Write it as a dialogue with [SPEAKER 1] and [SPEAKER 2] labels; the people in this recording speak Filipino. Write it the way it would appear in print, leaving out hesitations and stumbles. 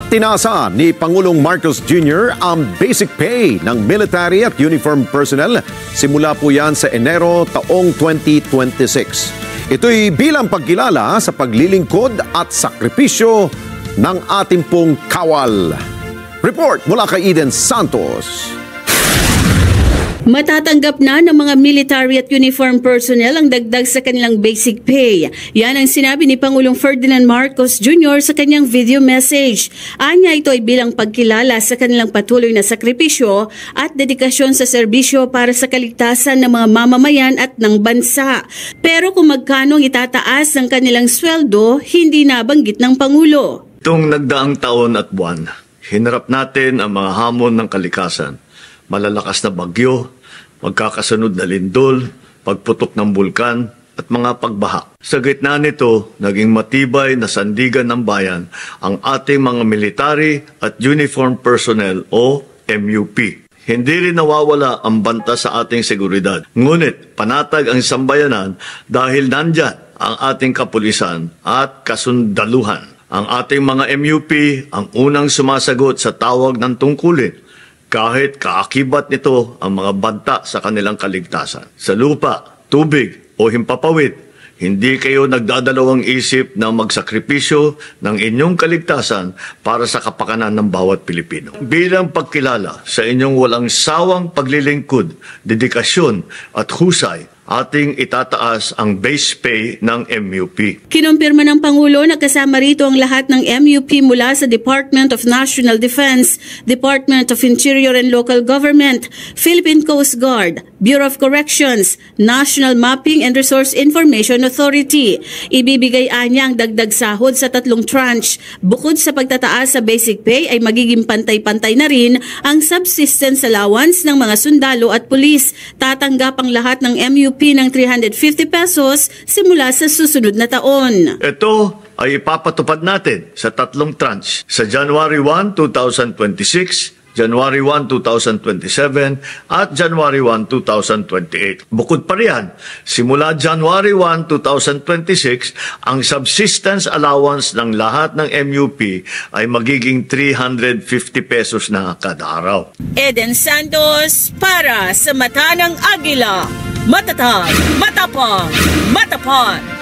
[SPEAKER 1] Tinasa ni Pangulong Marcos Jr. ang basic pay ng military at uniform personnel. Simula po yan sa Enero taong 2026. Ito'y bilang pagkilala sa paglilingkod at sakripisyo ng ating pong kawal. Report mula kay Eden Santos.
[SPEAKER 2] Matatanggap na ng mga military at uniform personnel ang dagdag sa kanilang basic pay. Yan ang sinabi ni Pangulong Ferdinand Marcos Jr. sa kanyang video message. Anya ito ay bilang pagkilala sa kanilang patuloy na sakripisyo at dedikasyon sa serbisyo para sa kaligtasan ng mga mamamayan at ng bansa. Pero kung magkano itataas ang kanilang sweldo, hindi nabanggit ng Pangulo.
[SPEAKER 3] Itong nagdaang taon at buwan, hinarap natin ang mga hamon ng kalikasan. Malalakas na bagyo, magkakasunod na lindol, pagputok ng bulkan at mga pagbaha. Sa gitna nito, naging matibay na sandigan ng bayan ang ating mga military at uniform personnel o MUP. Hindi rin nawawala ang banta sa ating seguridad. Ngunit panatag ang sambayanan dahil nandyan ang ating kapulisan at kasundaluhan. Ang ating mga MUP ang unang sumasagot sa tawag ng tungkulin. Kahit kaakibat nito ang mga banta sa kanilang kaligtasan. Sa lupa, tubig o himpapawid, hindi kayo nagdadalawang isip na magsakripisyo ng inyong kaligtasan para sa kapakanan ng bawat Pilipino. Bilang pagkilala sa inyong walang sawang paglilingkod, dedikasyon at husay, ating itataas ang base pay ng MUP.
[SPEAKER 2] Kinumpirma ng Pangulo na kasama rito ang lahat ng MUP mula sa Department of National Defense, Department of Interior and Local Government, Philippine Coast Guard, Bureau of Corrections, National Mapping and Resource Information Authority. Ibibigay anya ang dagdag sahod sa 3 tranche. Bukod sa pagtataas sa basic pay ay magiging pantay-pantay na rin ang subsistence allowance ng mga sundalo at pulis. Tatanggap ang lahat ng MUP ng 350 pesos simula sa susunod na taon.
[SPEAKER 3] Ito ay ipapatupad natin sa 3 tranche sa January 1, 2026, January 1, 2027 at January 1, 2028. Bukod pa riyan, simula January 1, 2026, ang subsistence allowance ng lahat ng MUP ay magiging 350 pesos na kada araw.
[SPEAKER 2] Eden Santos para sa Mata ng Agila. Matatag, matapang, matapat.